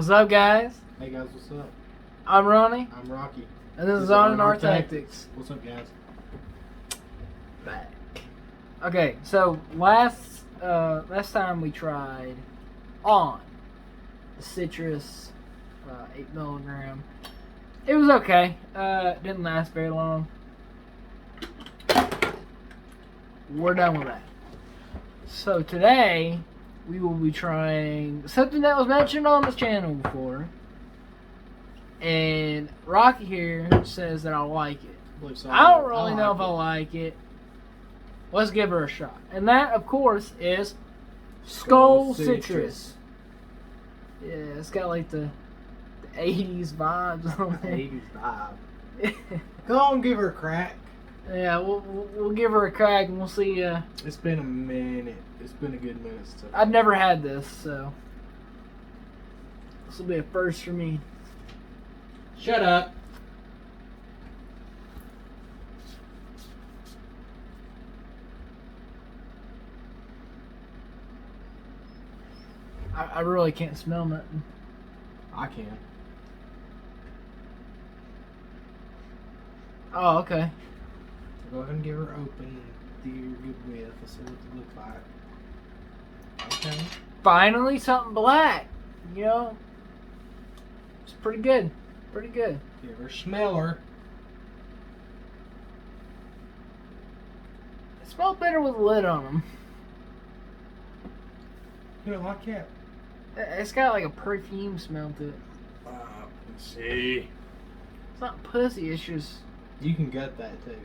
What's up, guys? Hey guys, what's up? I'm Ronnie, I'm Rocky. and this is On Our Tactics. What's up, guys? Back. Okay, so last time we tried on the citrus 8 milligram. It was okay. It didn't last very long. We're done with that. So today we will be trying something that was mentioned on this channel before. And Rocky here says that I like it. So. I don't really know if I like it. Let's give her a shot. And that, of course, is Skoal Citrus. Yeah, it's got like the 80s vibes on it. 80s vibe. Go on, give her a crack. Yeah, we'll give her a crack and we'll see. It's been a minute. It's been a good minute. I've never had this, so this will be a first for me. Shut up. I really can't smell nothing. I can. Oh, okay. Go ahead and give her open and do your good with. Let's see what it looks like. Okay. Finally, something black. You know, it's pretty good. Pretty good. Give her a smeller. It smells better with a lid on them. You don't like that? It's got like a perfume smell to it. Let's see. It's not pussy. It's just You can get that too.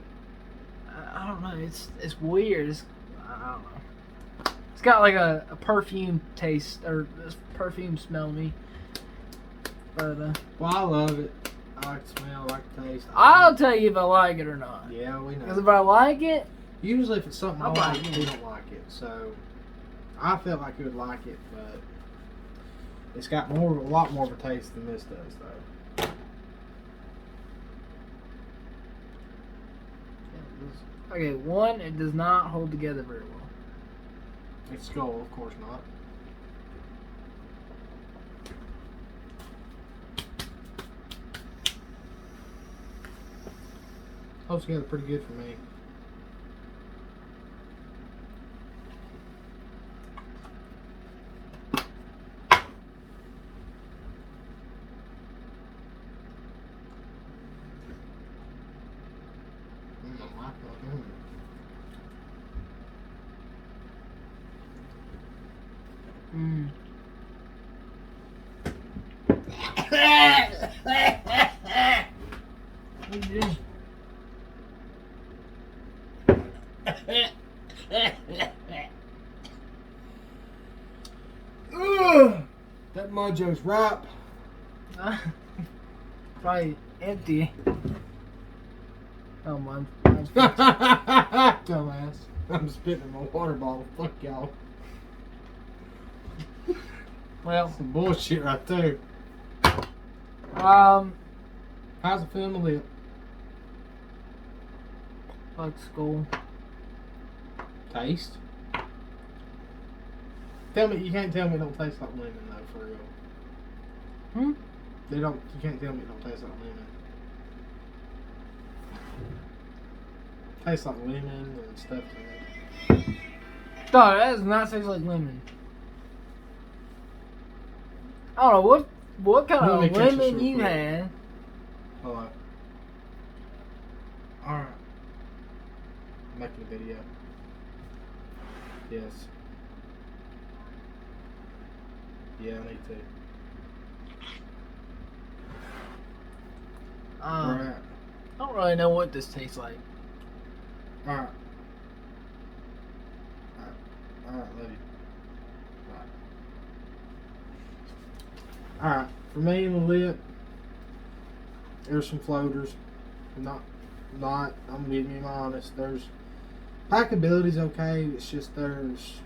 I don't know. It's weird. I don't know. It's got like a perfume taste or perfume smell to me. But Well, I love it. I like the smell. I like the taste. I'll tell you if I like it or not. Yeah, we know. Because if I like it, usually if it's something I I'll like, buy it. we don't like it. So I felt like we would like it, but it's got a lot more of a taste than this does, though. okay. One, it does not hold together very well. It's Skoal, of course not. Holds together pretty good for me. Mm. What you doing? That mojo's ripe. Probably empty. Oh, mine's Dumbass. I'm spitting in my water bottle. Fuck y'all. well, Some bullshit right there. how's How's it feel in the lip? like school? Taste? Tell me, you can't tell me it don't taste like lemon though, for real. Hmm? You can't tell me it don't taste like lemon. Tastes like lemon and stuff to it. No, that does not taste like lemon. I don't know what kind Let me of catch this lemon real you quick. had. Hello. Alright. I'm making a video. Yes. Yeah, I need to. I don't really know what this tastes like. Alright. Alright, love you. Alright, for me in the lip, there's some floaters. I'm giving you my honest. There's packability's okay. It's just there's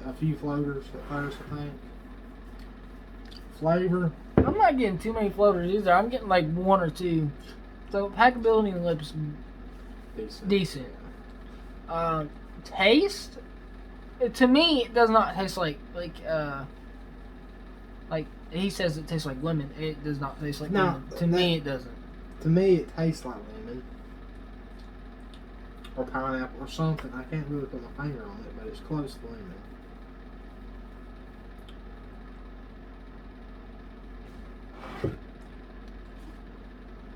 a few floaters at first, I think. Flavor. I'm not getting too many floaters either. I'm getting like one or two. So packability in the lips decent. Taste? To me, it does not taste like Like he says, it tastes like lemon. It does not taste like No, lemon. To me, it doesn't. To me, it tastes like lemon or pineapple or something. I can't really put my finger on it, but it's close to lemon.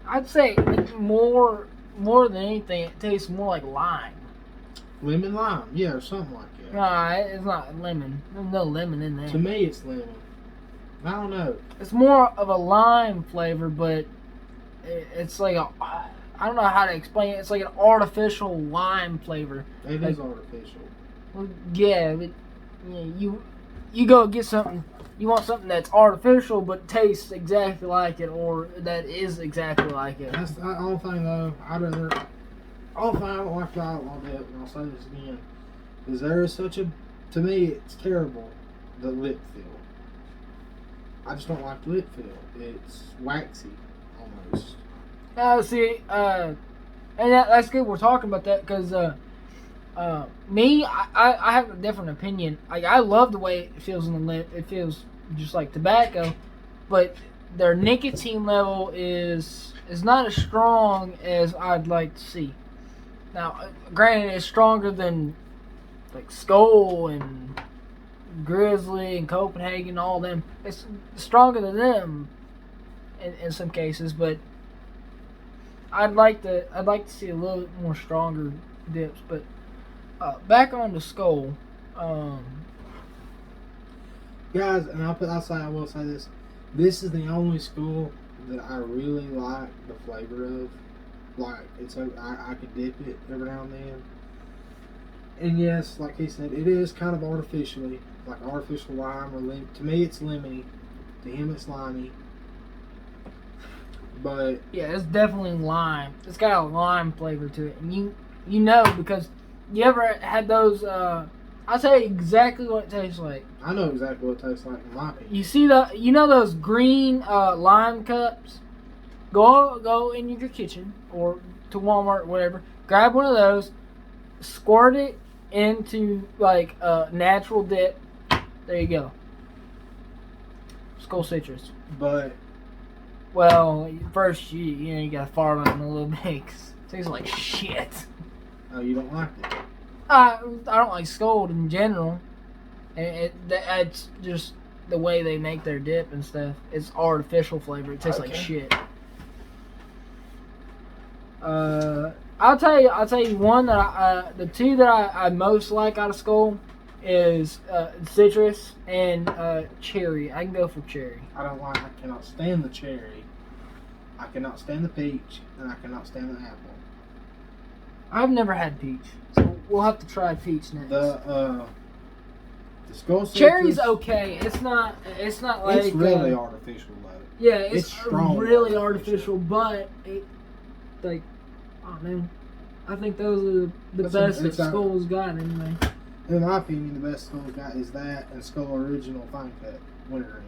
I'd say more than anything, it tastes more like lime. Lemon lime, yeah, or something like that. Nah, it's not lemon. There's no lemon in there. To me, it's lemon. I don't know. It's more of a lime flavor, but it's like a, I don't know how to explain it. It's like an artificial lime flavor. It like, is artificial. Well, yeah, but you go get something. You want something that's artificial but tastes exactly like it, or that is exactly like it. That's the only thing though. Only thing I don't like about all that, and I'll say this again, is there is such a, to me, it's terrible, the lip feel. I just don't like the lip feel. It's waxy, almost. See, and that's good. We're talking about that because me, I have a different opinion. I love the way it feels in the lip. It feels just like tobacco, but their nicotine level is not as strong as I'd like to see. Now, granted, it's stronger than like Skoal and Grizzly and Copenhagen, all them. It's stronger than them in some cases, but I'd like to see a little more stronger dips. But back on the Skoal, Guys, and I will say this. This is the only Skoal that I really like the flavor of. Like, it's I could dip it every now and then. And yes, like he said, it is kind of artificially, like artificial lime or lemon. To me, it's lemony. To him, it's limey. But yeah, it's definitely lime. It's got a lime flavor to it, and you know because you ever had those. I'll tell you exactly what it tastes like. I know exactly what it tastes like in my opinion. You know those green lime cups? Go in your kitchen or to Walmart or whatever. Grab one of those, squirt it into like a natural dip. There you go. Skoal Citrus. But well, first you gotta fart on it a little bit. 'Cause it tastes like shit. oh, you don't like it? I don't like Skoal in general. And it's just the way they make their dip and stuff. It's artificial flavor. It tastes like shit. I'll tell you one that the two that I most like out of Skoal is citrus and cherry. I can go for cherry. I cannot stand the cherry. I cannot stand the peach, and I cannot stand the apple. I've never had peach, so we'll have to try peach next. The Skoal Citrus, cherry's okay. It's not like it's really artificial though. Yeah, it's strong really artificial, but it like I don't know. I think those are the best that Skoal's got anyway. In my opinion, the best Skoal's got is that and Skoal Original Fine Cut Wintergreen.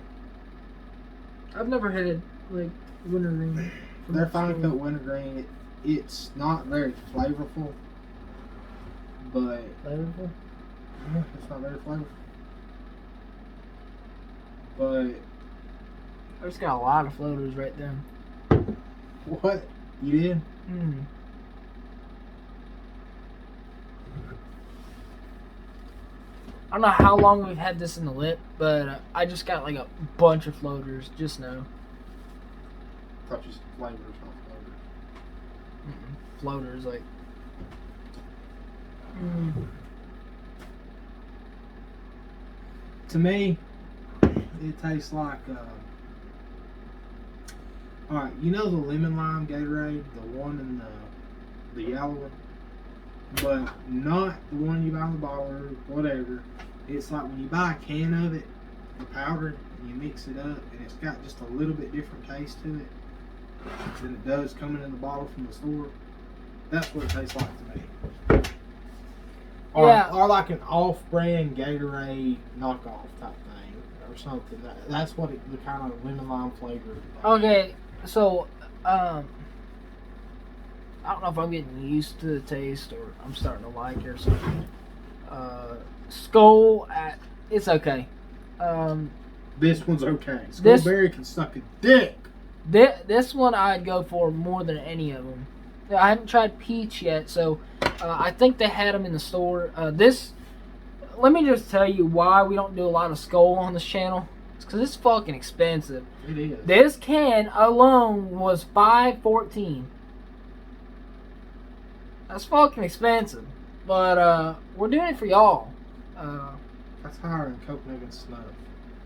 I've never had like wintergreen. Their Fine Cut Wintergreen, it's not very flavorful, but Flavorful? yeah, it's not very flavorful. But I just got a lot of floaters right there. what you did? I don't know how long we've had this in the lip, but I just got like a bunch of floaters just now. I thought you said flavors, not floaters. Floaters, like. To me, it tastes like. Alright, you know the lemon lime Gatorade, the one in the yellow one, but not the one you buy in the bottle or whatever. It's like when you buy a can of it, the powder, and you mix it up, and it's got just a little bit different taste to it than it does coming in the bottle from the store. That's what it tastes like to me. Or like an off-brand Gatorade knockoff type thing or something. That's what the kind of lemon lime flavor. Okay, so I don't know if I'm getting used to the taste or I'm starting to like it or something. Skoal, it's okay. This one's okay. This- Skullberry can suck a dick. This one I'd go for more than any of them. I haven't tried peach yet, so I think they had them in the store. Let me just tell you why we don't do a lot of Skoal on this channel. It's because it's fucking expensive. It is. This can alone was $5.14. That's fucking expensive, but we're doing it for y'all. That's higher than Copenhagen Snuff.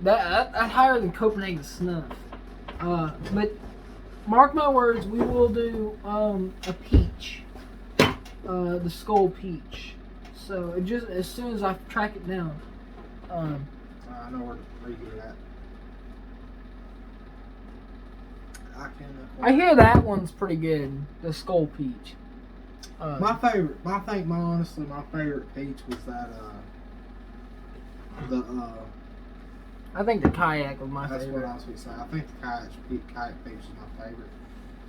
That's higher than Copenhagen Snuff. But mark my words, we will do a peach, the Skoal peach. So just as soon as I track it down, I know where you get that. I hear that one's pretty good. The Skoal peach. My favorite, honestly, my favorite peach was that I think the kayak was my that's favorite. what I was going to say. I think the kayak peach is my favorite.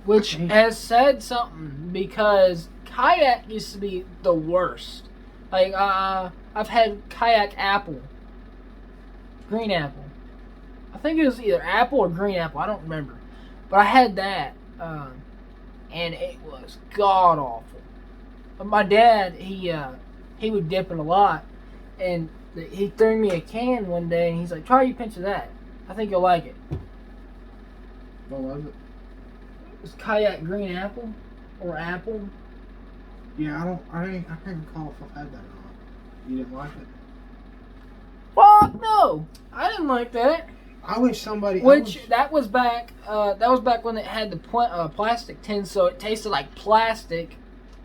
Which has said something because kayak used to be the worst. Like I've had kayak apple, green apple. I think it was either apple or green apple. I don't remember, but I had that, and it was god awful. But my dad, he would dip it a lot, and he threw me a can one day, and he's like, "Try a pinch of that. I think you'll like it." What was it? It was kayak green apple or apple. Yeah, I can't recall if I've had that or not. You didn't like it? Fuck no! I didn't like that. I wish somebody. That was back when it had the plastic tin, so it tasted like plastic.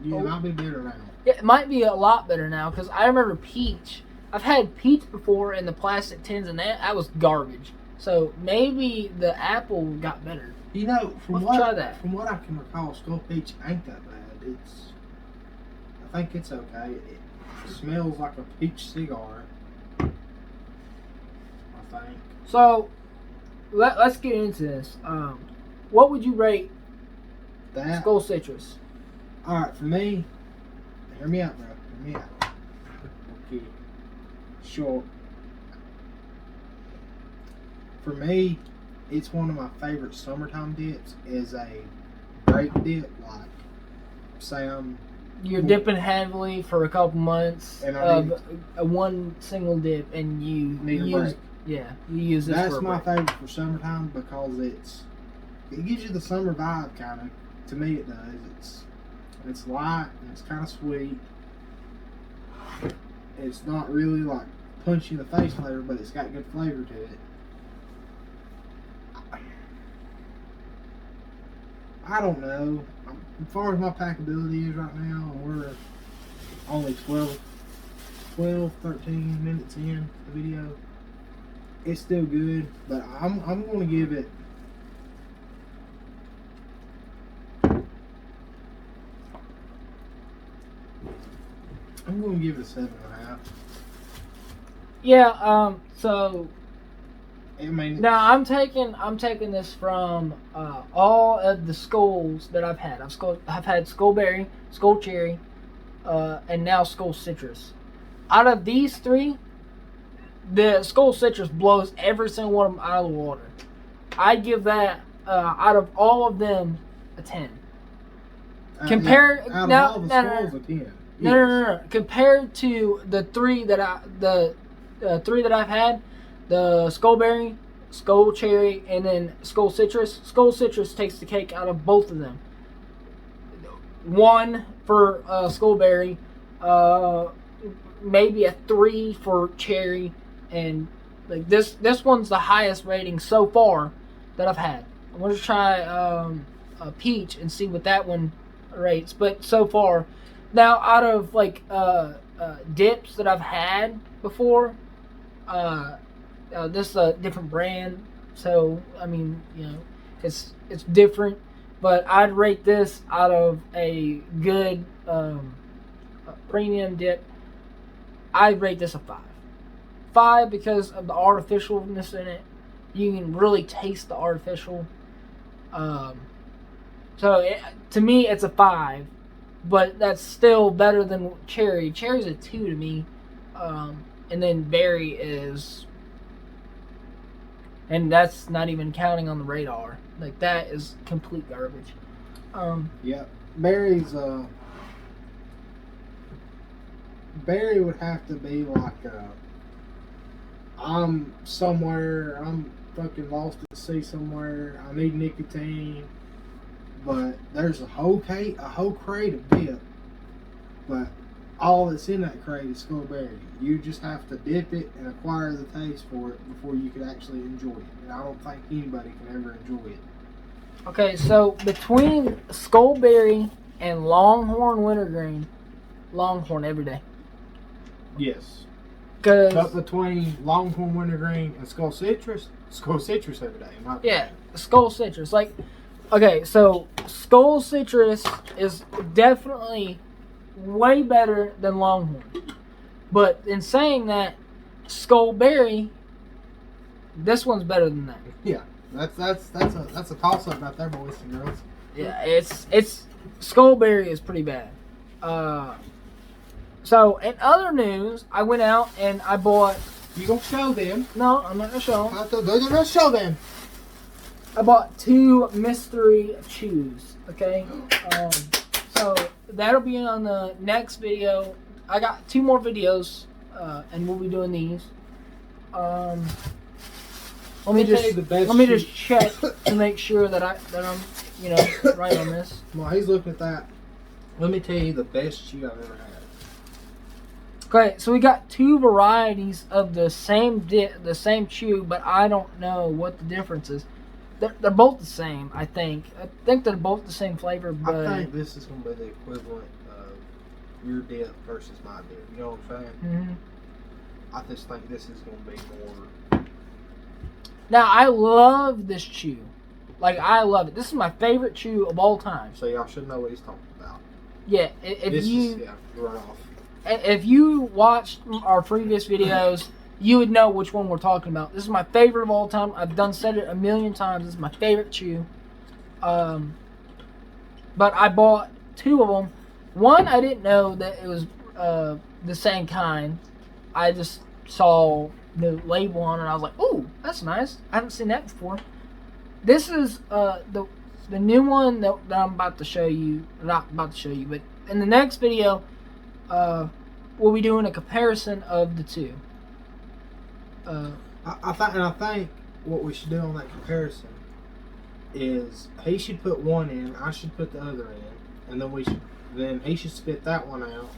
Yeah, it might be bitter now. It might be a lot better now because I remember peach. I've had peach before in the plastic tins, and that was garbage. So maybe the apple got better. You know, from try that. From what I can recall, Skull peach ain't that bad. I think it's okay. It smells like a peach cigar. I think. So let's get into this. What would you rate That Skoal Citrus? All right, for me. Hear me out, bro. Hear me out. Okay. Sure. For me, it's one of my favorite summertime dips. Is a grape dip, like say You're dipping heavily for a couple months And I of a one single dip, and you need a use break. you use this. That's for a my break. favorite for summertime because it gives you the summer vibe, kind of. To me, it does. It's light and it's kind of sweet. It's not really like punch you in the face flavor, but it's got good flavor to it. I don't know. As far as my packability is right now, we're only 12, 13 minutes in the video. It's still good, but I'm going to give it. I'm going to give it a 7.5. Yeah. So I mean, now I'm taking this from all of the Skoals that I've had. I've had Skoalberry, Skoal Cherry, and now Skoal Citrus. Out of these three, the Skoal Citrus blows every single one of them out of the water. I give that out of all of them a 10. Compared out of now, all the no, Skoals, a 10. No. Compared to the three that I've had, the Skoalberry, Skoal Cherry, and then Skoal Citrus. Skoal Citrus takes the cake out of both of them. 1 for Skoalberry, maybe a 3 for Cherry, and like this one's the highest rating so far that I've had. I'm gonna try a peach and see what that one rates, but so far. Now, out of like dips that I've had before, this is a different brand, so I mean, you know, it's different. But I'd rate this out of a good premium dip. I'd rate this a 5. 5 because of the artificialness in it. You can really taste the artificial. To me, it's a 5. But that's still better than cherry. Cherry's a 2 to me. And then berry is and that's not even counting on the radar. Like that is complete garbage. Yep. Berry would have to be like I'm somewhere, I'm fucking lost at sea somewhere, I need nicotine, but there's a whole crate of dip, but all that's in that crate is Skoal berry. You just have to dip it and acquire the taste for it before you could actually enjoy it. And I don't think anybody can ever enjoy it. Okay, so between Skoal berry and Longhorn wintergreen, Longhorn every day. Yes. Cause But between Longhorn wintergreen and Skoal citrus every day. yeah, Skoal citrus. Like, okay, so Skoal citrus is definitely way better than Longhorn. But in saying that, Skoal berry, this one's better than that. Yeah, that's a toss up right there, boys and girls. Yeah, it's Skoal berry is pretty bad. So in other news, I went out and I bought. You gonna show them? No, I'm not gonna show them. They're gonna show them. I bought 2 mystery chews. Okay, so that'll be on the next video. I got 2 more videos, and we'll be doing these. Let me just check to make sure that I'm right on this. While he's looking at that, let me tell you the best chew I've ever had. Okay, so we got 2 varieties of the same chew, but I don't know what the difference is. They're both the same, I think. I think they're both the same flavor, but I think this is going to be the equivalent of your dip versus my dip. You know what I'm saying? Mm-hmm. I just think this is going to be more. Now, I love this chew. Like, I love it. This is my favorite chew of all time. So y'all should know what he's talking about. Yeah, if you watched our previous videos, you would know which one we're talking about. This is my favorite of all time. I've said it a million times. This is my favorite chew. But I bought 2 of them. One, I didn't know that it was the same kind. I just saw the label on it and I was like, "Ooh, that's nice. I haven't seen that before." This is the new one that I'm about to show you. Not about to show you, but in the next video, we'll be doing a comparison of the 2. I think what we should do on that comparison is he should put one in, I should put the other in, and then he should spit that one out,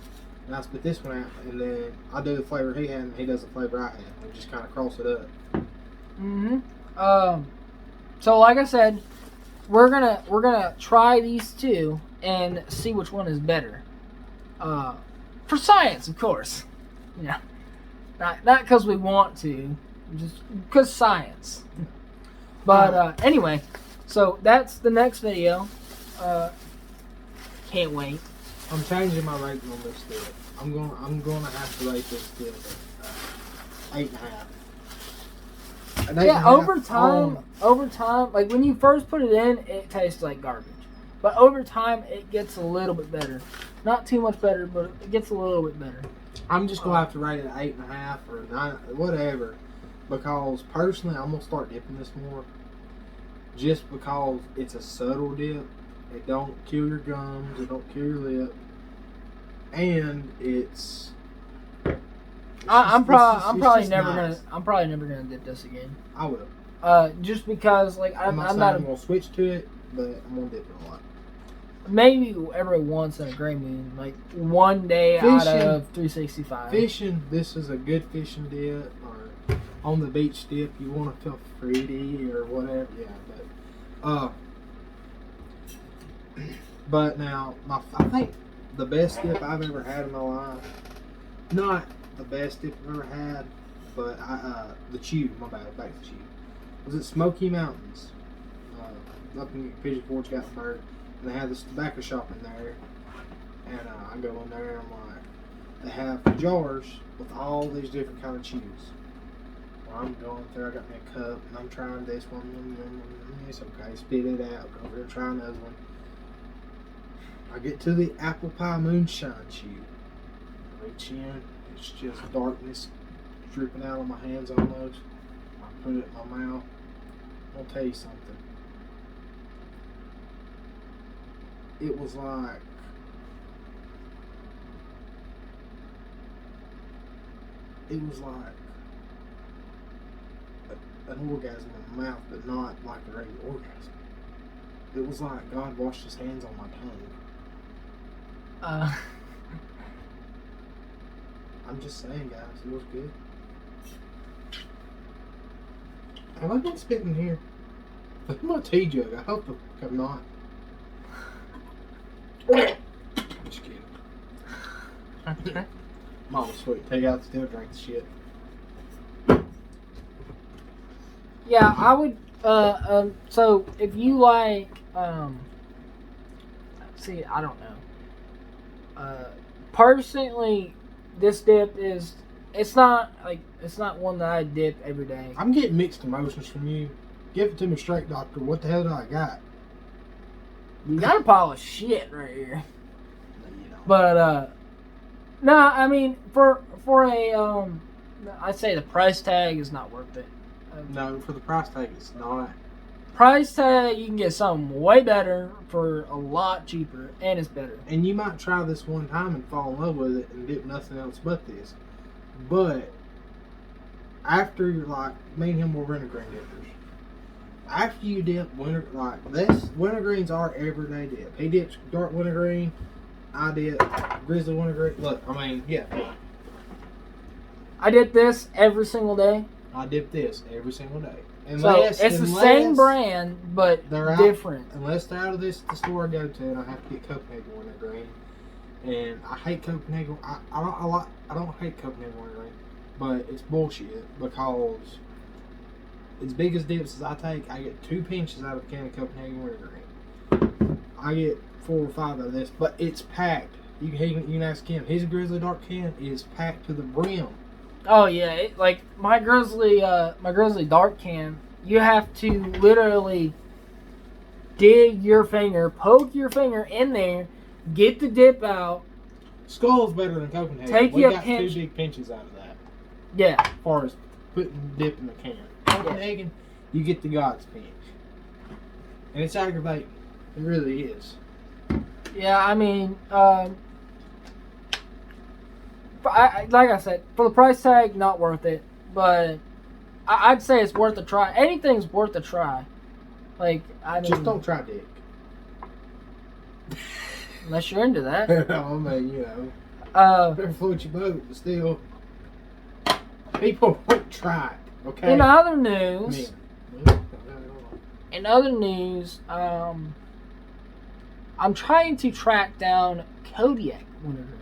and I spit this one out, and then I do the flavor he had, and he does the flavor I had. We just kind of cross it up. So like I said, we're gonna try these 2 and see which one is better. For science, of course. Yeah. Not because we want to, just because science. But anyway, so that's the next video. Can't wait. I'm changing my rating on this dip. I'm gonna have to rate this dip at 8.5. Yeah, over time, like when you first put it in, it tastes like garbage. But over time, it gets a little bit better. Not too much better, but it gets a little bit better. I'm just gonna have to rate it 8.5 or 9, whatever, because personally, I'm gonna start dipping this more. Just because it's a subtle dip, it don't kill your gums, it don't kill your lip, and I'm probably never gonna dip this again. I will. Just because like I'm not gonna switch to it, but I'm gonna dip it a lot. Maybe every once in a gray moon, like one day out of 365. Fishing, this is a good fishing dip, or on the beach dip, you want to feel fruity or whatever. Yeah, but now I think the best dip I've ever had in my life, not the best dip I've ever had, but the chew. My bad, back to the chew. Was at Smoky Mountains, up in Pigeon Forge, Gatlinburg. And they have this tobacco shop in there, and I go in there and I'm like, they have jars with all these different kind of chews. Well, I'm going through, I got me a cup, and I'm trying this one, it's okay, spit it out, go over there, try another one. I get to the apple pie moonshine chew. I reach in, it's just darkness dripping out of my hands almost. I put it in my mouth. I'll tell you something. It was like an orgasm in my mouth, but not like a regular orgasm. It was like God washed his hands on my tongue. I'm just saying, guys, it was good. Have I been spitting here? Look at my tea jug. I hope I'm not. Just kidding. Mama sweet. Take out, still drink the shit. Yeah, I would. So if you like, see, I don't know. Personally, this dip is. It's not one that I dip every day. I'm getting mixed emotions from you. Give it to me straight, doctor. What the hell do I got? You got a pile of shit right here. You know. But no, I mean for a I'd say the price tag is not worth it. No, for the price tag, it's not. Price tag, you can get something way better for a lot cheaper, and it's better. And you might try this one time and fall in love with it and dip nothing else but this. But after you're like, me and him were wintergreen dippers. After you dip wintergreens are everyday dip. He dips dark wintergreen, I dip grizzly wintergreen. Look, I mean, yeah. I dip this every single day. I dip this every single day. It's the same brand, but different. Unless they're out of the store I go to, and I have to get Copenhagen wintergreen. And I hate Copenhagen. I don't hate Copenhagen wintergreen, but it's bullshit because as big as dips as I take, I get 2 pinches out of a can of Copenhagen wintergreen. I get 4 or 5 out of this, but it's packed. You can ask him. His grizzly dark can is packed to the brim. Oh yeah, like my grizzly dark can, you have to literally dig your finger, poke your finger in there, get the dip out. Skoal's better than Copenhagen. Take we you a got pinch. 2 big pinches out of that. Yeah. As far as putting dip in the can. Copenhagen, you get the God's pinch. And it's aggravating. It really is. Yeah, I mean, like I said, for the price tag, not worth it. But I'd say it's worth a try. Anything's worth a try. Like, I mean, just don't try dick. Unless you're into that. I mean, you know. Never float your boat, but still. People won't try it, okay? In other news, I'm trying to track down Kodiak wintergreen.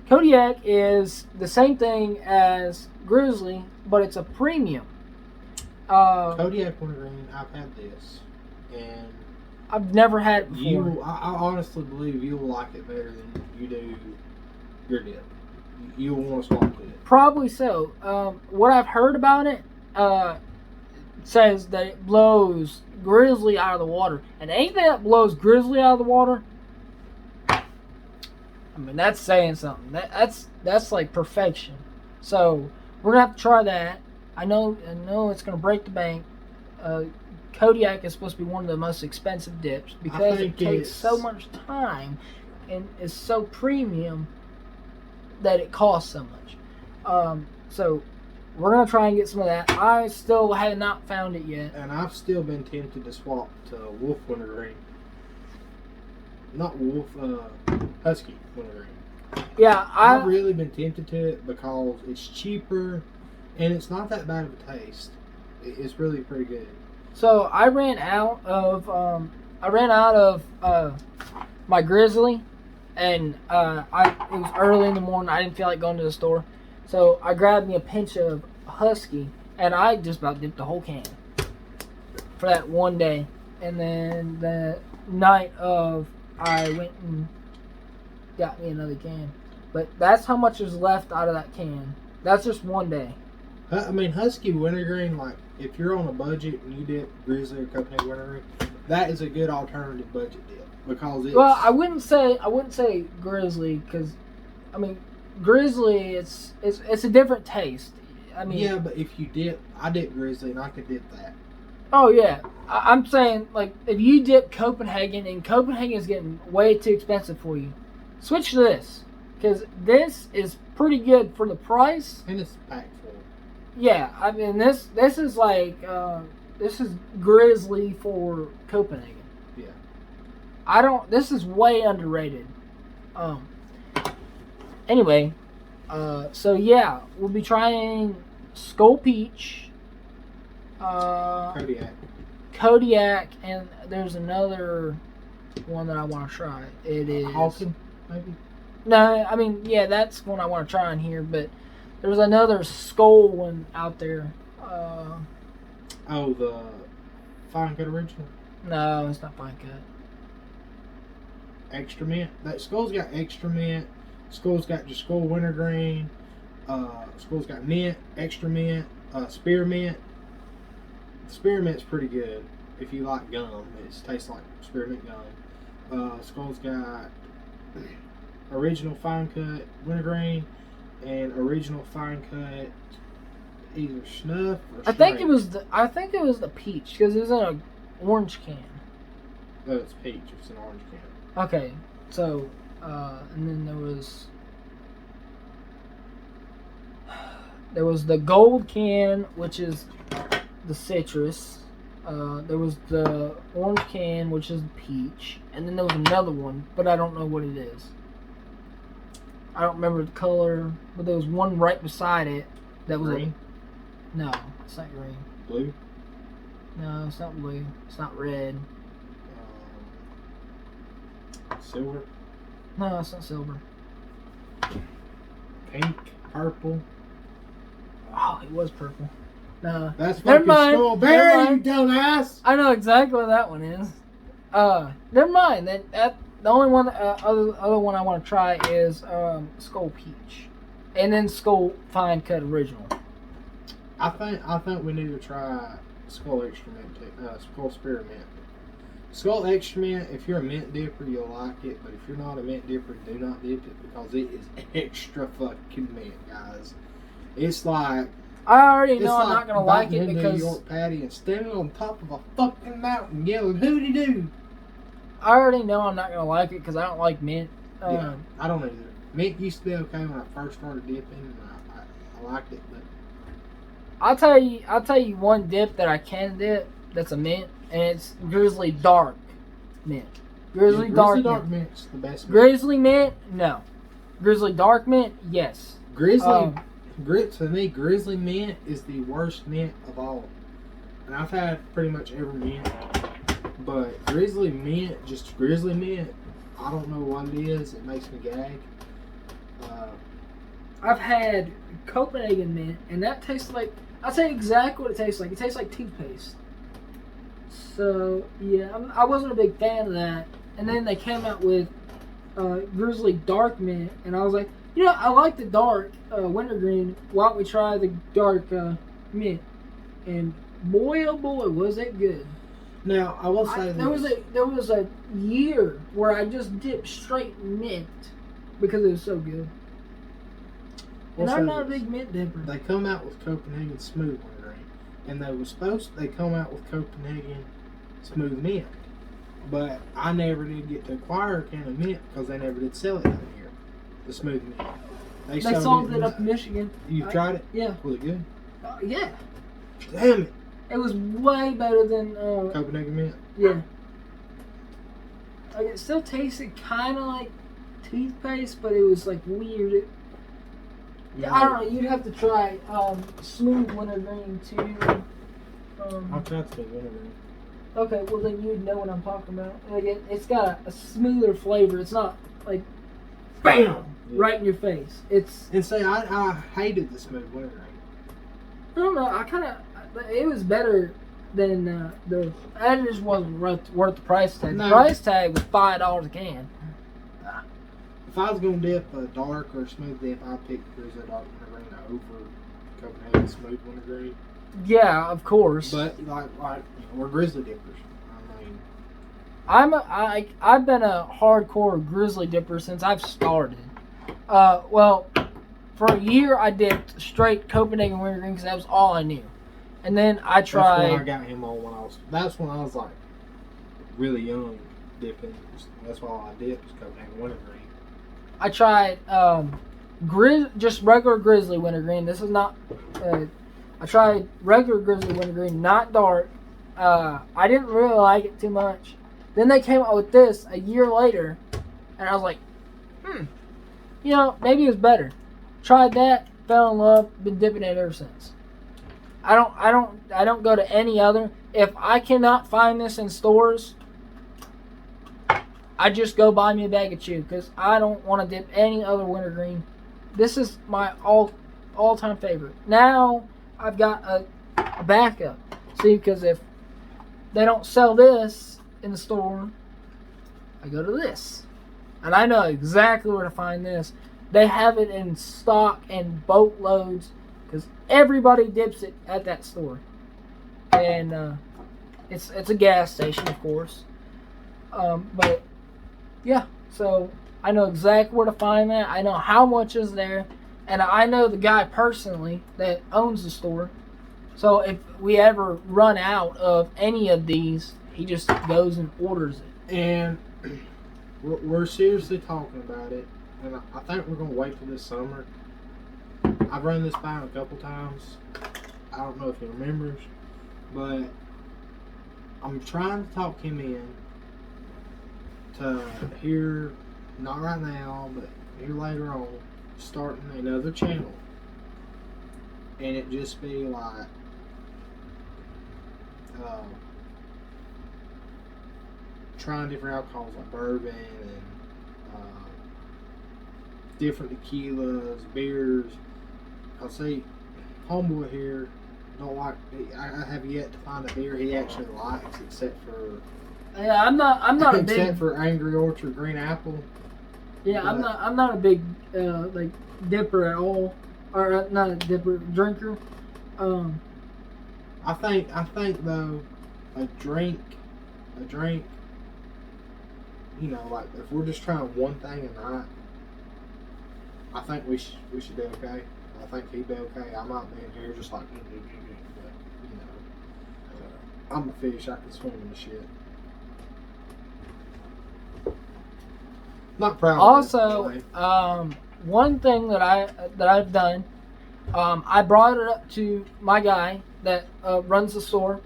Kodiak is the same thing as Grizzly, but it's a premium. Kodiak wintergreen, I've had this, and I've never had it before. I honestly believe you'll like it better than you do your dip. You'll want to swap with it. Probably so. What I've heard about it says that it blows Grizzly out of the water. And anything that blows Grizzly out of the water, I mean, that's saying something. That's like perfection. So we're gonna have to try that. I know it's gonna break the bank. Kodiak is supposed to be one of the most expensive dips because it takes so much time and is so premium that it costs so much. So we're gonna try and get some of that. I still have not found it yet. And I've still been tempted to swap to Wolf wintergreen. Not Wolf, Husky wintergreen. Yeah, I've really been tempted to it because it's cheaper and it's not that bad of a taste. It's really pretty good. So I ran out of my Grizzly, and it was early in the morning. I didn't feel like going to the store, so I grabbed me a pinch of Husky, and I just about dipped the whole can for that one day. And then the night of, I went and got me another can. But that's how much is left out of that can. That's just one day. I mean, Husky wintergreen, like, if you're on a budget and you dip Grizzly or Copenhagen wintergreen, that is a good alternative budget dip because it's... Well, I wouldn't say Grizzly because, I mean, Grizzly it's a different taste. I mean, yeah, but if you dip, I dip Grizzly and I could dip that. Oh yeah, I'm saying like if you dip Copenhagen and Copenhagen is getting way too expensive for you, switch to this because this is pretty good for the price. And it's packed full. Yeah, I mean this is like this is Grizzly for Copenhagen. Yeah. I don't. This is way underrated. Um. Anyway, so yeah, we'll be trying Skoal Peach. Kodiak, and there's another one that I want to try. It is Hawken, maybe? No, I mean yeah, that's one I want to try in here. But there's another Skoal one out there. Oh, the Fine Cut Original? No, it's not fine cut. Extra mint. That Skoal's got extra mint. Skoal's got just Skoal wintergreen. Skoal's got mint, extra mint, spearmint. Spearmint's pretty good if you like gum. It tastes like spearmint gum. Skoal's got original fine cut wintergreen and original fine cut either snuff or I think it was the peach because it was in an orange can. No, it's peach. It's an orange can. Okay, so and then there was the gold can, which is the citrus. There was the orange can, which is peach, and then there was another one, but I don't know what it is. I don't remember the color, but there was one right beside it that was green. No, it's not green. Blue. No, it's not blue. It's not red. Silver. No, it's not silver. Pink. Purple. Oh, it was purple. No, that's never fucking mind. strawberry, you dumbass. I know exactly what that one is. Never mind. That the only one, other one I want to try is Skoal Peach, and then Skoal Fine Cut Original. I think we need to try Skoal Extra Mint, Skoal Spearmint. Skoal Extra Mint, if you're a mint dipper, you'll like it, but if you're not a mint dipper, do not dip it because it is extra fucking mint, guys. It's like I already know I'm not gonna like it because New York patty and standing on top of a fucking mountain yelling "Hooty doo!" I already know I'm not gonna like it because I don't like mint. Yeah, I don't either. Mint used to be okay when I first started dipping, and I liked it, but I'll tell you one dip that I can dip that's a mint, and it's Grizzly Dark Mint. Grizzly Dark Mint's the best. Grizzly Mint, no. Grizzly Dark Mint, yes. To me, Grizzly Mint is the worst mint of all. And I've had pretty much every mint. But Grizzly Mint, just Grizzly Mint, I don't know what it is. It makes me gag. I've had Copenhagen Mint, and that tastes like, I'll tell you exactly what it tastes like. It tastes like toothpaste. So, yeah, I wasn't a big fan of that. And then they came out with Grizzly Dark Mint, and I was like, you know, I like the dark wintergreen. Why don't we try the dark mint? And boy, oh boy, was it good! Now I will say there was a year where I just dipped straight mint because it was so good. And I'm not a big mint dipper. They come out with Copenhagen Smooth wintergreen, and they come out with Copenhagen Smooth Mint, but I never did get to acquire a can of mint because they never did sell it down here. The smooth mint. They sold it up in Michigan. You tried it? Yeah. Was it good? Yeah. Damn it. It was way better than Copenhagen mint. Yeah. Like it still tasted kind of like toothpaste, but it was like weird. Yeah, I don't know. You'd have to try smooth wintergreen too. I'll try smooth wintergreen. Okay, well then you'd know what I'm talking about. Like it's got a smoother flavor. It's not like bam right in your face. And say I hated the smooth wintergreen. I don't know. It was better than the. That just wasn't worth the price tag. No. The price tag was $5 a can. If I was gonna dip a dark or smooth dip, I'd pick Grizzly Dark Wintergreen over Copenhagen Smooth Wintergreen. Yeah, of course. But like we're Grizzly dippers. I've been a hardcore Grizzly dipper since I've started. Well, for a year I dipped straight Copenhagen wintergreen because that was all I knew. And then I That's when I tried. got him on when I was. That's when I was like really young, dipping. That's why I dipped, was Copenhagen wintergreen. I tried just regular grizzly wintergreen. This is not. I tried regular grizzly wintergreen, not dark. I didn't really like it too much. Then they came out with this a year later, and I was like, you know, maybe it was better. Tried that, fell in love, been dipping it ever since. I don't go to any other. If I cannot find this in stores, I just go buy me a bag of chew because I don't want to dip any other wintergreen. This is my all-time favorite. Now I've got a backup. See, because if they don't sell this in the store, I go to this. And I know exactly where to find this. They have it in stock and boatloads because everybody dips it at that store. And it's a gas station, of course. But yeah, so I know exactly where to find that. I know how much is there. And I know the guy personally that owns the store. So if we ever run out of any of these, he just goes and orders it. And we're seriously talking about it. And I think we're going to wait for this summer. I've run this by him a couple times. I don't know if he remembers. But I'm trying to talk him in to here, not right now, but here later on, starting another channel. And it just be like trying different alcohols like bourbon and different tequilas, beers. I'll say, homeboy here don't like. I have yet to find a beer he actually likes, except for. Yeah, I'm not a big. Except for Angry Orchard Green Apple. Yeah, but I'm not a big like dipper at all, or not a dipper drinker. I think though, a drink. You know, like if we're just trying one thing a night, I think we should be okay. I think he'd be okay. I might be in here just like, but you know, I'm a fish. I can swim in the shit. Not proud. Also, one thing that I've done, I brought it up to my guy that runs the store.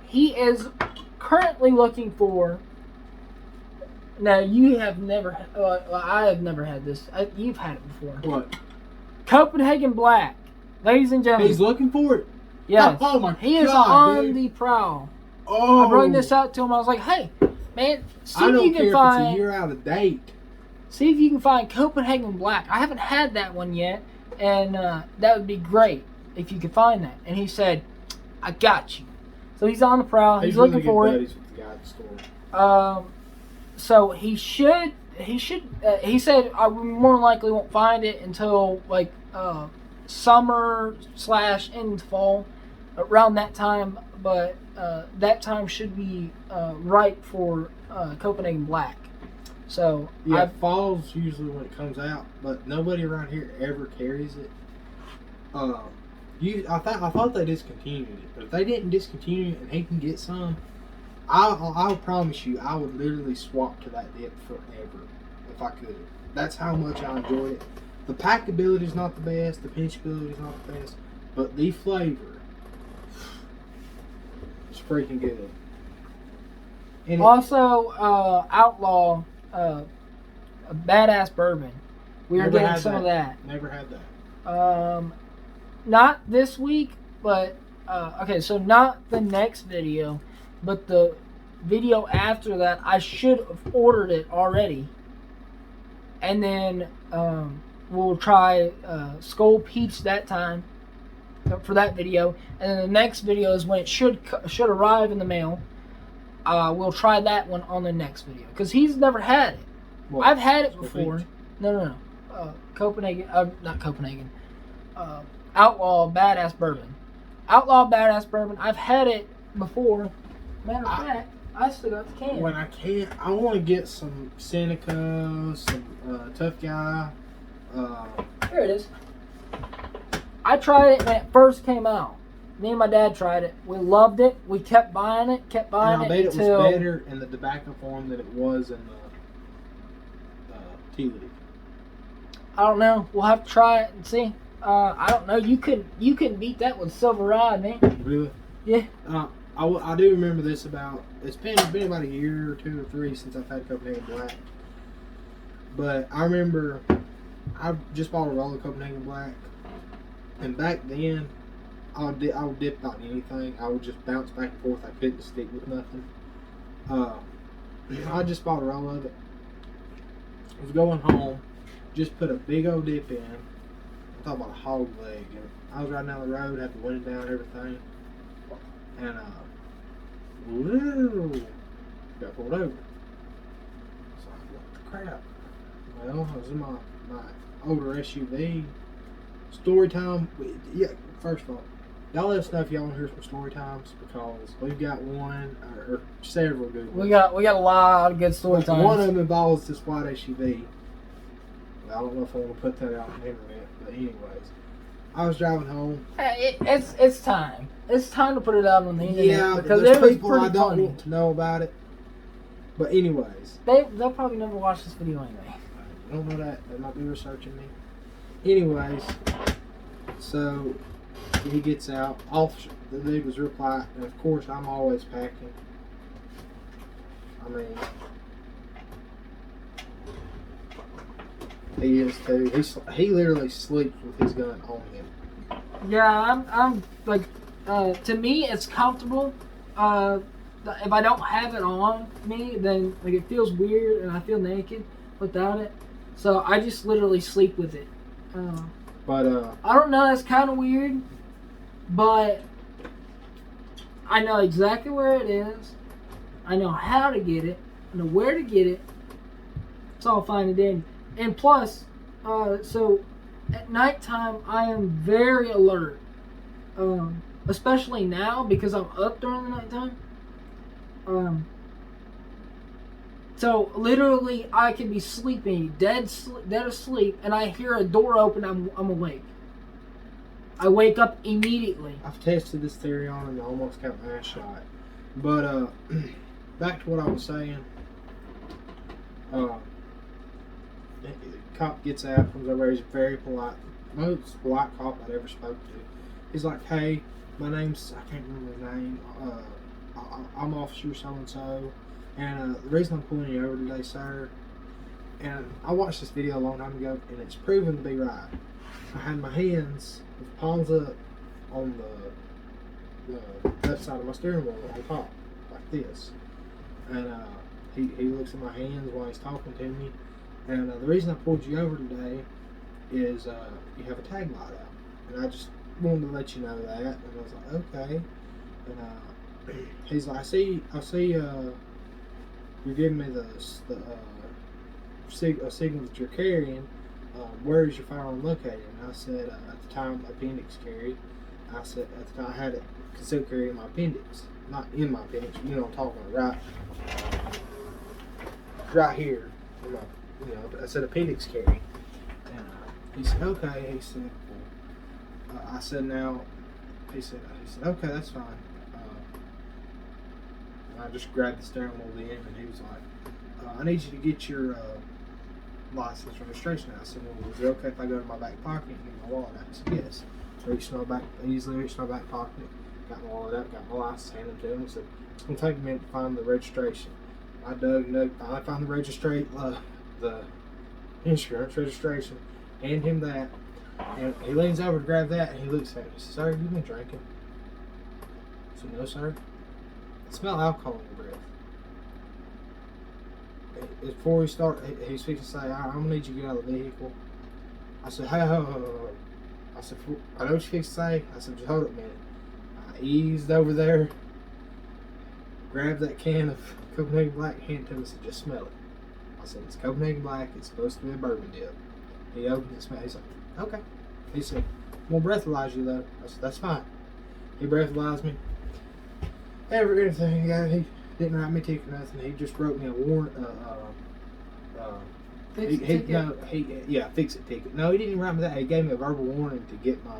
He is currently looking for. Now you have never. I have never had this. You've had it before. What? Copenhagen Black, ladies and gentlemen. He's looking for it. Yes. Oh my God. He is on the prowl. Oh. I brought this out to him. I was like, hey, man, see if you can if it's find. a year out of date. See if you can find Copenhagen Black. I haven't had that one yet, and that would be great if you could find that. And he said, I got you. So he's on the prowl. He's looking for it. With the guy at the store. So he should. He said I more than likely won't find it until like summer / into fall, around that time. But that time should be ripe for Copenhagen Black. So yeah, fall's usually when it comes out, but nobody around here ever carries it. I thought they discontinued it, but if they didn't discontinue it and he can get some, I'll promise you, I would literally swap to that dip forever if I could. That's how much I enjoyed it. The packability is not the best, the pinchability is not the best, but the flavor is freaking good. And also, Outlaw, a badass bourbon. We are getting some of that. Never had that. Not this week, but okay. So not the next video, but the video after that. I should have ordered it already, and then we'll try Skoal Peach that time for that video, and then the next video is when it should arrive in the mail. We'll try that one on the next video because he's never had it. What? I've had it before. No. Copenhagen, not Copenhagen. Outlaw Badass Bourbon. Outlaw Badass Bourbon. I've had it before. Matter of fact, I still got the can. When I can't, I want to get some Seneca, some Tough Guy. Here it is. I tried it when it first came out. Me and my dad tried it. We loved it. We kept buying it. Kept buying And I it bet it was until better in the tobacco form than it was in the tea leaf. I don't know. We'll have to try it and see. I don't know. You can beat that with Silver Ride, man. Really? Yeah. I do remember this about. It's been about a year or 2 or 3 since I've had Copenhagen Black. But I remember I just bought a roll of Copenhagen Black, and back then I would dip not in anything. I would just bounce back and forth. I couldn't stick with nothing. I just bought a roll of it. I was going home, just put a big old dip in. I'm talking about a hog leg. And I was riding down the road, had the window down, and everything, and got pulled over. It's like, what the crap? Well, I was in my older SUV. Story time. Yeah, first of all, y'all let us know if y'all want to hear some story times, because we've got one or several good ones. We got a lot of good story times. One of them involves this white SUV. I don't know if I want to put that out on the internet, but anyways, I was driving home. It's time. It's time to put it out on the internet. Yeah, because there's it was people I pretty don't funny. want to know about it. But anyways, They'll probably never watch this video anyway. I don't know that. They might be researching me. Anyways, so he gets out. The dude was real quiet, and of course I'm always packing. I mean, he is too. He literally sleeps with his gun on him. Yeah, I'm like, to me it's comfortable. If I don't have it on me, then like it feels weird and I feel naked without it. So I just literally sleep with it. But I don't know. That's kind of weird, but I know exactly where it is. I know how to get it. I know where to get it. It's all fine and dandy. And plus, so at nighttime I am very alert, especially now because I'm up during the nighttime. So literally, I can be sleeping, dead asleep, and I hear a door open. I'm awake. I wake up immediately. I've tested this theory on and I almost got my ass shot. But back to what I was saying. The cop gets out, comes over. He's very polite, most polite cop I'd ever spoke to. He's like, "Hey, my name's I can't remember his name. I'm Officer so and so, and the reason I'm pulling you over today, sir." And I watched this video a long time ago, and it's proven to be right. I had my hands with palms up on the left side of my steering wheel on top, like this. And he looks at my hands while he's talking to me. And the reason I pulled you over today is you have a tag light out. And I just wanted to let you know that. And I was like, okay. And he's like, I see you're giving me a signal that you're carrying. Where is your firearm located? And I said, at the time, appendix carry. I said, at the time, I had it concealed carry in my appendix. Not in my appendix, you know what I'm talking about, right here. I said appendix carry. And he said, okay. He said, well, I said, now, he said, okay, that's fine. And I just grabbed the steering wheel then, and he was like, I need you to get your license and registration out. I said, well, is it okay if I go to my back pocket and get my wallet out? He said, yes. So I easily reached my back pocket, got my wallet out, got my license, handed it to him, and said, it's going to take a minute to find the registration. I dug, finally found the insurance registration, hand him that, and he leans over to grab that, and he looks at me. He says, sir, you been drinking? I said, no, sir. I smell alcohol in your breath. Before we start, he's fixing to say, I'm going to need you to get out of the vehicle. I said, hey, ho. I said, I know what you're fixing to say. I said, just hold up a minute. I eased over there, grabbed that can of Copenhagen Black, handed it to him, and said, just smell it. I said, it's Copenhagen Black, it's supposed to be a bourbon dip. He opened it, smelled it. He's like, okay. He said, I'm going to breathalyze you though. I said, that's fine. He breathalyzed me. Everything, he didn't write me a ticket or nothing. He just wrote me a warrant. Fix-it ticket? Fix-it ticket. No, he didn't write me that. He gave me a verbal warning to get my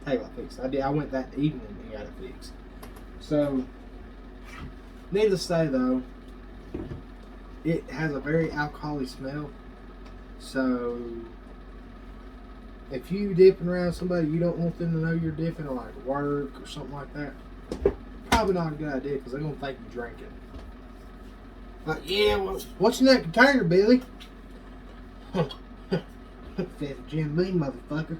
tail light fixed. I went that evening and got it fixed. So, needless to say though, it has a very alcoholic smell. So, if you dipping around somebody you don't want them to know you're dipping, or like work or something like that, probably not a good idea because they're gonna think you're drinking. Like, yeah, well, what's in that container, Billy? Says Jim Beam, motherfucker.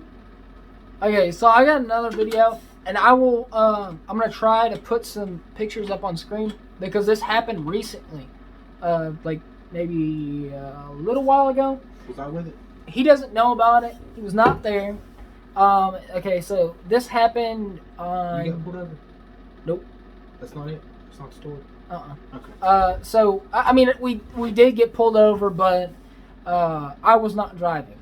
Okay, so I got another video, and I will. I'm gonna try to put some pictures up on screen because this happened recently, like maybe a little while ago. Was I with it? He doesn't know about it. He was not there. Okay, so this happened on. You got pulled over? Nope. That's not it. It's not the story. Okay. So I mean, we did get pulled over, but I was not driving.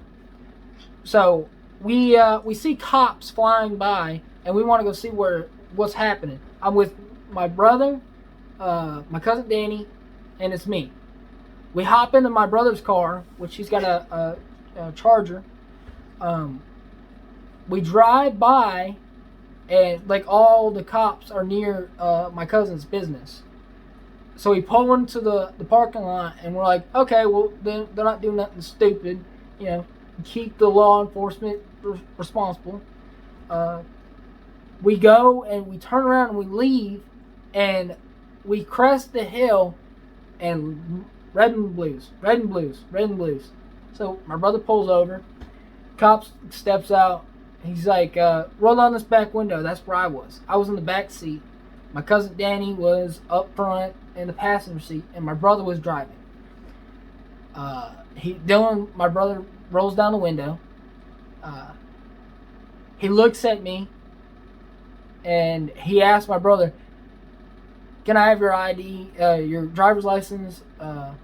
So we see cops flying by, and we want to go see what's happening. I'm with my brother, my cousin Danny, and it's me. We hop into my brother's car, which he's got a Charger. We drive by, and like all the cops are near my cousin's business. So we pull into the parking lot, and we're like, okay, well, they're not doing nothing stupid, you know. Keep the law enforcement responsible. We go and we turn around and we leave, and we crest the hill, and red and blues. So my brother pulls over. Cop steps out. He's like, roll down this back window. That's where I was. I was in the back seat. My cousin Danny was up front in the passenger seat, and my brother was driving. Dylan, my brother, rolls down the window. He looks at me, and he asks my brother, "Can I have your ID, your driver's license, and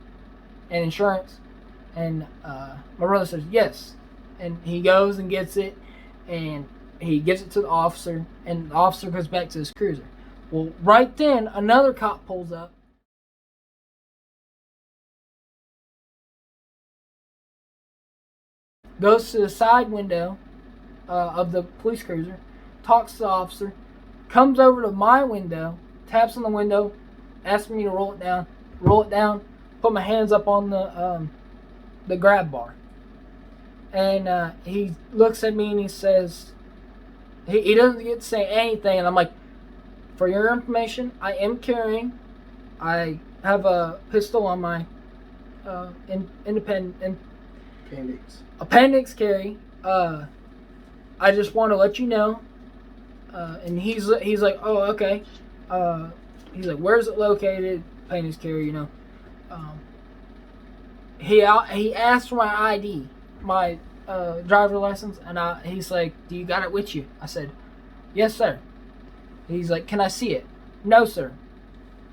insurance?" And my brother says, "Yes." And he goes and gets it, and he gives it to the officer, and the officer goes back to his cruiser. Well, right then, another cop pulls up. Goes to the side window of the police cruiser, talks to the officer, comes over to my window, taps on the window, asks me to roll it down, put my hands up on the grab bar. And he looks at me and he says, he doesn't get to say anything, and I'm like, for your information, I am carrying, I have a pistol on my appendix carry. I just want to let you know. And he's like, oh, okay. He's like, where's it located? Appendix carry, you know. He asked for my ID, my driver's license, and he's like, do you got it with you? I said, yes, sir. He's like, can I see it? No, sir.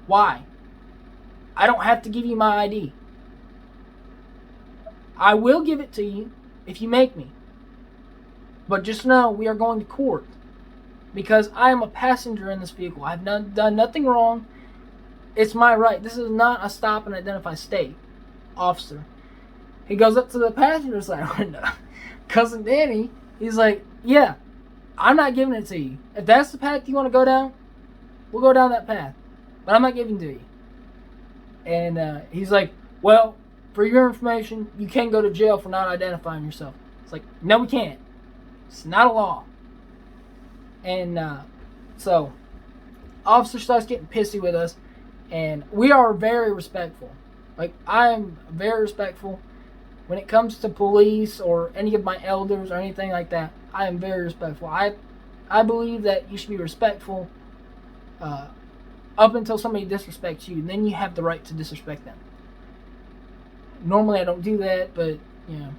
Why? I don't have to give you my ID. I will give it to you if you make me. But just know we are going to court because I am a passenger in this vehicle. I've done nothing wrong. It's my right. This is not a stop and identify state, officer. He goes up to the passenger side window. Cousin Danny, he's like, yeah, I'm not giving it to you. If that's the path you want to go down, we'll go down that path. But I'm not giving it to you. And he's like, well, for your information, you can go to jail for not identifying yourself. It's like, no, we can't. It's not a law. And so, officer starts getting pissy with us, and we are very respectful. Like, I am very respectful. When it comes to police or any of my elders or anything like that, I am very respectful. I believe that you should be respectful up until somebody disrespects you. Then you have the right to disrespect them. Normally I don't do that, but, you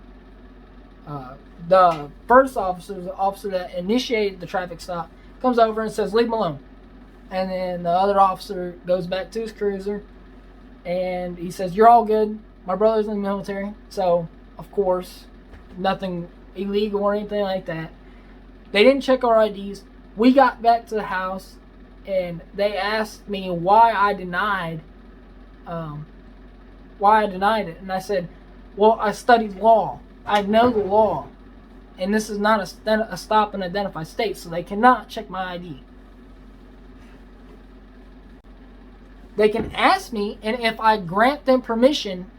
know. The first officer, the officer that initiated the traffic stop, comes over and says, leave him alone. And then the other officer goes back to his cruiser, and he says, you're all good. My brother's in the military, so, of course, nothing illegal or anything like that. They didn't check our IDs. We got back to the house, and they asked me why I denied it. And I said, well, I studied law. I know the law. and this is not a stop and identify state, so they cannot check my ID. They can ask me, and if I grant them permission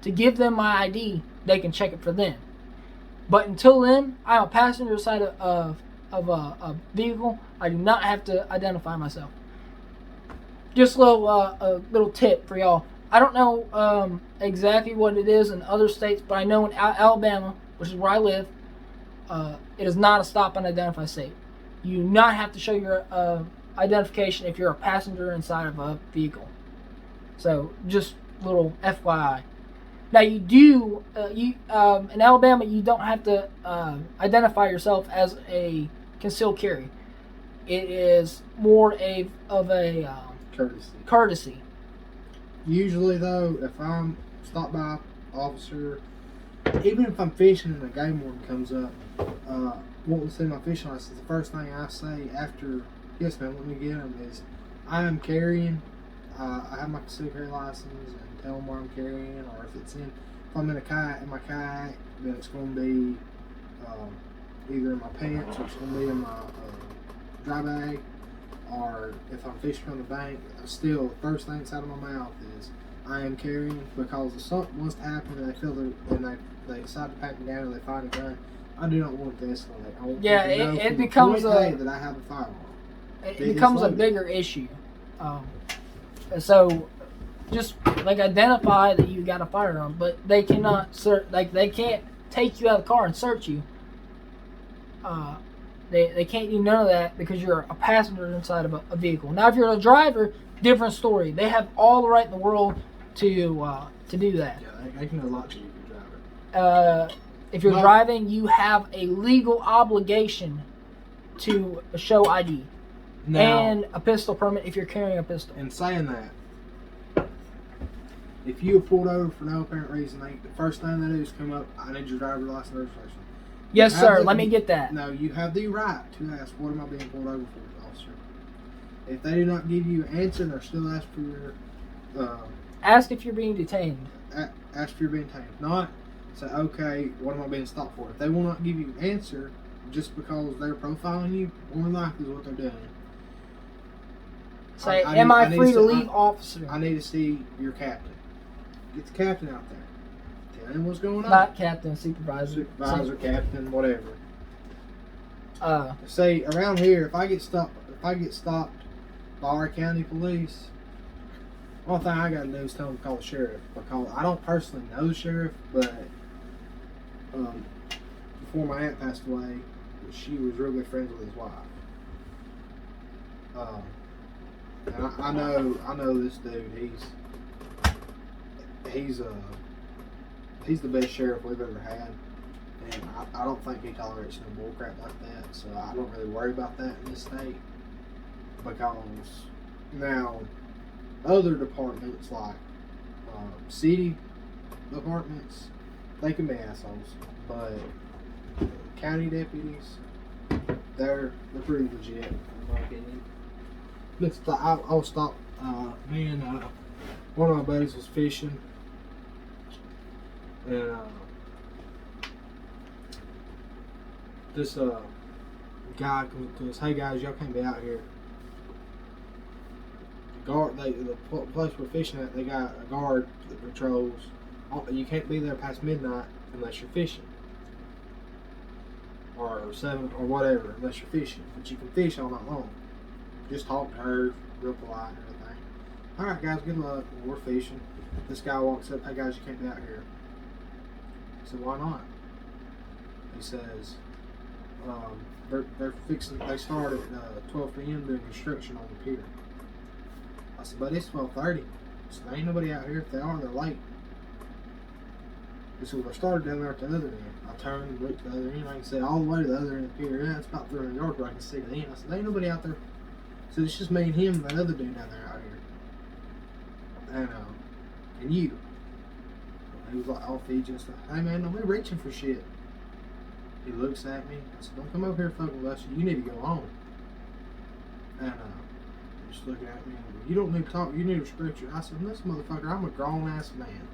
to give them my ID, they can check it for them. But until then, I'm a passenger side of a vehicle. I do not have to identify myself. Just a little tip for y'all. I don't know exactly what it is in other states, but I know in Alabama, which is where I live, it is not a stop and identify state. You do not have to show your identification if you're a passenger inside of a vehicle. So just little FYI. Now you do in Alabama you don't have to identify yourself as a concealed carry. It is more of a courtesy. Usually though, if I'm stopped by officer, even if I'm fishing and a game warden comes up, wanting to see my fishing license, the first thing I say after, yes ma'am, let me get them, is I am carrying. I have my concealed carry license, and tell them where I'm carrying, or if I'm in a kayak, then it's going to be either in my pants, or it's going to be in my dry bag, or if I'm fishing from the bank. Still, the first thing that's out of my mouth is I am carrying, because if something was to happen and they feel and they decide to pat me down and they find a gun, I do not want it to escalate. I want it becomes that I have a firearm. It becomes a bigger issue. So just like identify that you got a firearm, but they cannot they can't take you out of the car and search you. They can't do none of that because you're a passenger inside of a vehicle. Now, if you're a driver, different story. They have all the right in the world to do that. Yeah, they can do a lot to you if you're a driver. If you're driving, you have a legal obligation to show ID. Now, and a pistol permit if you're carrying a pistol. And saying that, if you are pulled over for no apparent reason, the first thing they do is come up, I need your driver's license registration. Yes, sir. Let me get that. No, you have the right to ask, what am I being pulled over for, officer? If they do not give you an answer, they're still ask for your... ask if you're being detained. Ask if you're being detained. If not, say, okay, what am I being stopped for? If they will not give you an answer just because they're profiling you, more than likely is what they're doing. Say, am I free to leave, officer? I need to see your captain. Get the captain out there. Tell him what's going on. Not captain, supervisor. Captain, whatever. Say, around here, if I get stopped by our county police, one thing I gotta do is tell them to call the sheriff. Because I don't personally know the sheriff, but before my aunt passed away, she was real good friends with his wife. And I know this dude. He's the best sheriff we've ever had, and I don't think he tolerates no bullcrap like that. So I don't really worry about that in this state. Because now other departments like city departments, they can be assholes, but county deputies, they're pretty legit in my opinion. I was stopped. Me and one of my buddies was fishing, and this guy comes up to us. Hey guys, y'all can't be out here. The place we're fishing at, they got a guard that patrols. You can't be there past midnight unless you're fishing, or 7 or whatever, unless you're fishing. But you can fish all night long. Just talk to her, real polite and everything. Alright guys, good luck. We're fishing. This guy walks up, hey guys, you can't be out here. I said, why not? He says, they start at 12 p.m. doing construction on the pier. I said, but it's 12:30. So there ain't nobody out here. If they are, they're late. He said, well, they started down there at the other end. I turned and looked at the other end. I can see all the way to the other end of the pier. Yeah, it's about 300 yards where I can see the end. I said, there ain't nobody out there. So it's just me and him and that other dude down there out here. And you. He was like all Fiji and stuff. Hey man, don't be reaching for shit. He looks at me. I said, don't come over here fucking with us. You need to go on. And just looking at me. You don't need to talk. You need to respect your. I said, listen, motherfucker, I'm a grown ass man.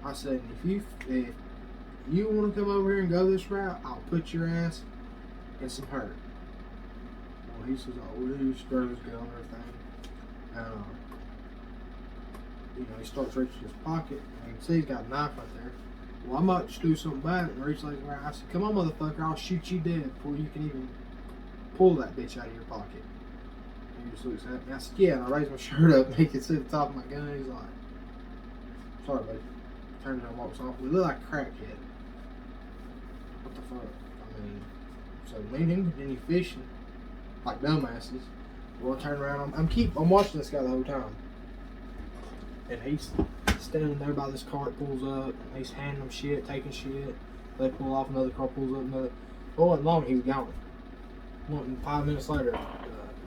I said, if you want to come over here and go this route, I'll put your ass in some hurt. Well, he says, oh, well, he throws his gun and everything. You know, he starts reaching his pocket, and you can see he's got a knife right there. Well, I might just do something back and reach like where I said, come on, motherfucker, I'll shoot you dead before you can even pull that bitch out of your pocket. And he just looks at me. I said, yeah, and I raised my shirt up and he can see the top of my gun. He's like, sorry, buddy. Turns around and walks off. We look like a crackhead. What the fuck? I mean, so me and him continue fishing like dumbasses. Well, I turn around. I'm watching this guy the whole time. And he's standing there by this cart, pulls up, and he's handing them shit, taking shit. They pull off, another car pulls up, another. Oh, and long, he's gone. 5 minutes later,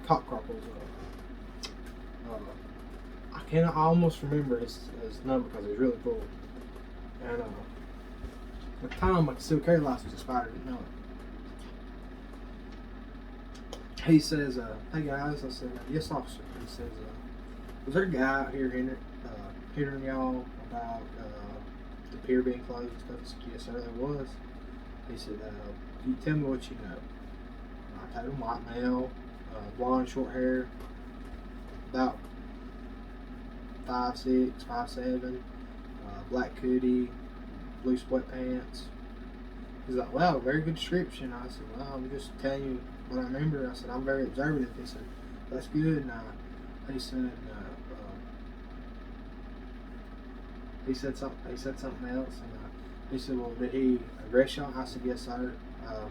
cop car pulls up. I almost remember his number because he was really cool. And at the time, my concealed carry license expired, didn't know it. He says, hey guys, I said, yes officer. He says, was there a guy out here hindering y'all about the pier being closed and stuff? I said, yes sir, there was. He said, can you tell me what you know? And I told him white male, blonde, short hair, about 5'6", 5'7", black hoodie, blue sweatpants. He's like, wow, very good description. I said, well, I'm just telling you what I remember. I said, I'm very observative. He said, that's good. And he said something else. And he said, well, did he arrest y'all? I said, yes, sir. I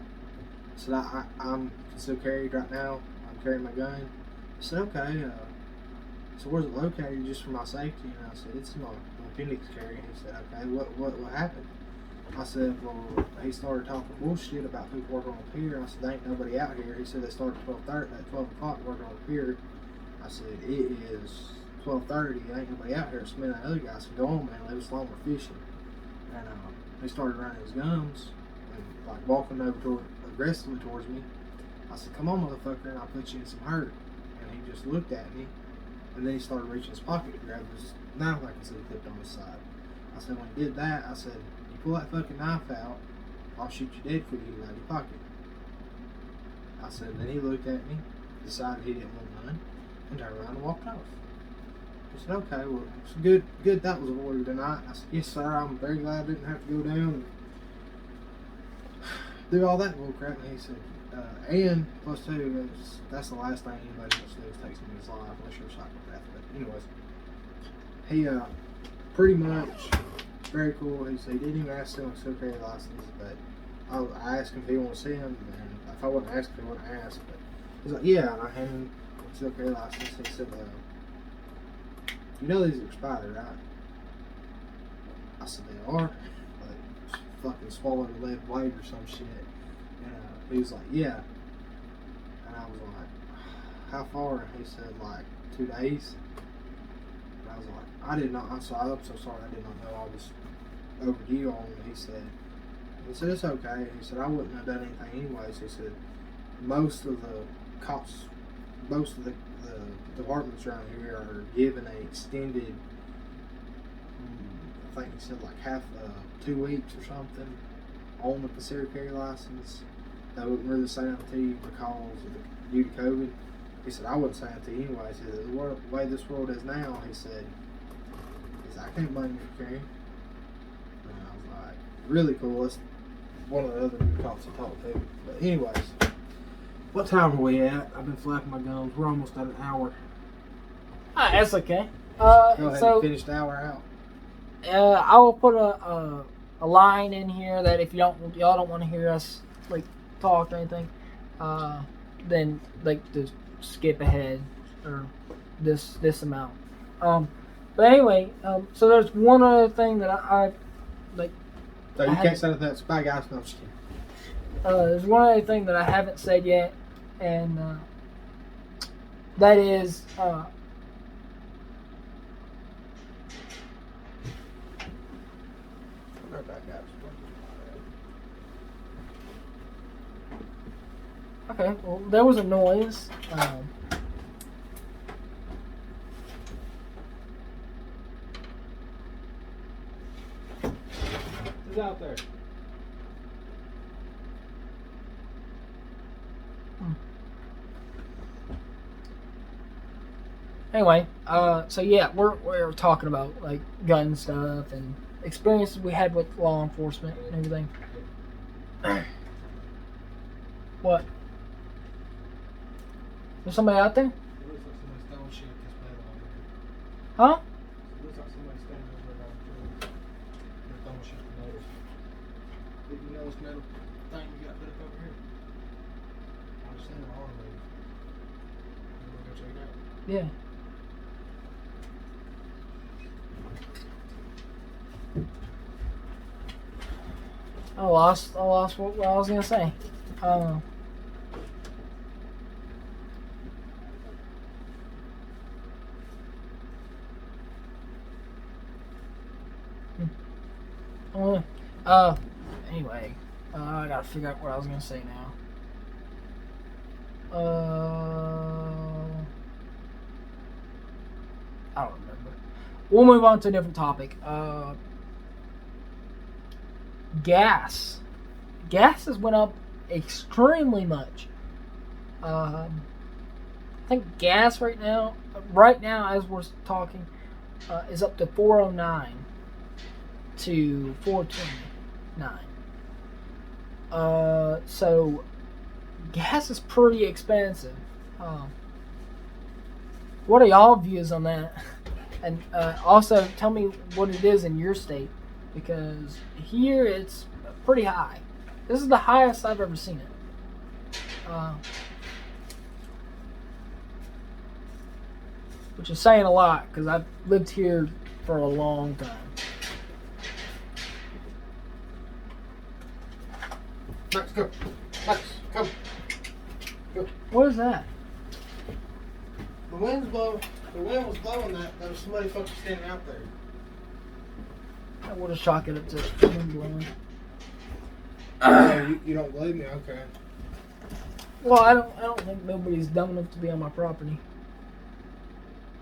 said, I'm concealed carried right now. I'm carrying my gun. He said, okay. So where's it located? Just for my safety? And I said, it's my appendix carry. He said, okay, what happened? I said, well, he started talking bullshit about people working on the pier. I said, there ain't nobody out here. He said they started at 12 o'clock working on the pier. I said, it is 12:30. There ain't nobody out here. So me and that other guy said, go on, man, leave us alone, we're fishing. And he started running his gums and like walking over aggressively towards me. I said, come on, motherfucker, and I'll put you in some hurt. And he just looked at me, and then he started reaching his pocket to grab his knife I could see clipped on his side. I said, when he did that, I said, you pull that fucking knife out, I'll shoot you dead for you out of your pocket. I said, then he looked at me, decided he didn't want none, and turned around and walked off. He said, okay, well, it's good that was avoided tonight. I said, yes, sir, I'm very glad I didn't have to go down and do all that bull crap. And he said, and plus two, that's the last thing anybody wants to do is take someone's life unless you're a psychopath. But anyways, he pretty much very cool. He said he didn't even ask him a concealed carry license, but I asked him if he wanted to see him, and if I wouldn't ask him, he wouldn't ask. But he's like, yeah, and I handed him a concealed carry license. He said, you know these are expired, right? I said, they are. Like, fucking swallowed a lead blade or some shit. And he was like, yeah. And I was like, how far? And he said, like, 2 days. And I was like, I did not. I'm so sorry. I did not know I was overdue on it. He said, it's okay. He said, I wouldn't have done anything anyways. He said, most of the cops, most of the departments around here are given an extended, I think he said like 2 weeks or something on the concealed carry license. They wouldn't really say that to you because of due to COVID. He said, I wouldn't say that to you anyway. He said, the way this world is now, he said, I can't blame you for carrying. And I was like, really cool. That's one of the other cops I talked to. But anyways, what time are we at? I've been flapping my gums. We're almost at an hour. That's okay. Go ahead and finish the hour out. I will put a line in here that if y'all don't want to hear us like talk or anything, then like just skip ahead or this amount. But anyway, so there's one other thing that I like. So you can't say that. Bye guys. No, I'm just kidding. There's one other thing that I haven't said yet, and that is okay, well, there was a noise. Who's out there? Anyway, so yeah, we're talking about like gun stuff and experiences we had with law enforcement and everything. What? There's somebody out there? It looks like somebody's throwing shit at this metal over here. Huh? It looks like somebody's standing over there by the tree. They're throwing shit at the metal. Did you know this metal thing you got put up over here? I was seeing an arm move. You wanna go check it out? Yeah. I lost what I was gonna say. Anyway, I gotta figure out what I was gonna say now. I don't remember. We'll move on to a different topic. Gas has went up extremely much. I think gas right now as we're talking, is up to $4.09 to $4.29. So gas is pretty expensive. What are y'all views on that? And also tell me what it is in your state, because here it's pretty high. This is the highest I've ever seen it. Which is saying a lot, because I've lived here for a long time. Max, go. Max, come. Go. What is that? The wind's blowing. The wind was blowing that. There was somebody fucking standing out there. I would have chalked it up to wind blowing. You don't believe me? Okay. Well, I don't think nobody's dumb enough to be on my property.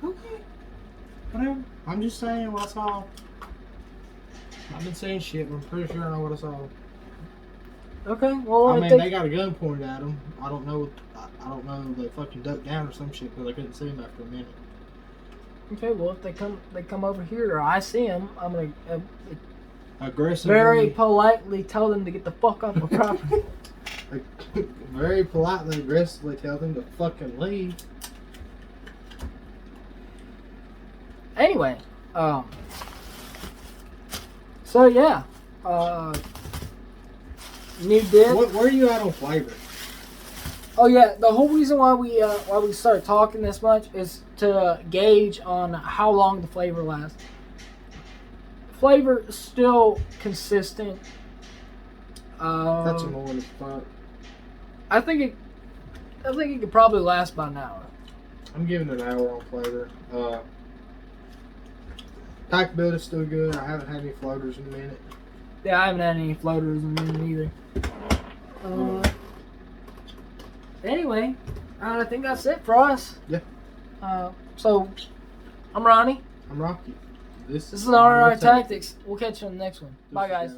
Okay. Whatever. I'm just saying what I saw. I've been saying shit, but I'm pretty sure I know what I saw. Okay, well, I mean, they got a gun pointed at them. I don't know. I don't know. They fucking ducked down or some shit because I couldn't see them after a minute. Okay, well, if they come over here or I see them, I'm gonna Aggressively. very politely tell them to get the fuck off my property. Very politely, aggressively tell them to fucking leave. Anyway, so yeah, new dip. Where are you at on flavor? Oh yeah, the whole reason why we started talking this much is to gauge on how long the flavor lasts. Flavor is still consistent. That's annoying as fuck. I think it could probably last about an hour. I'm giving it an hour on flavor. Pack build is still good. I haven't had any floaters in a minute. Yeah, I haven't had any floaters in a minute either. Anyway, I think that's it for us. Yeah. So, I'm Ronnie. I'm Rocky. This This is RRI Tactics. We'll catch you on the next one. Bye, guys.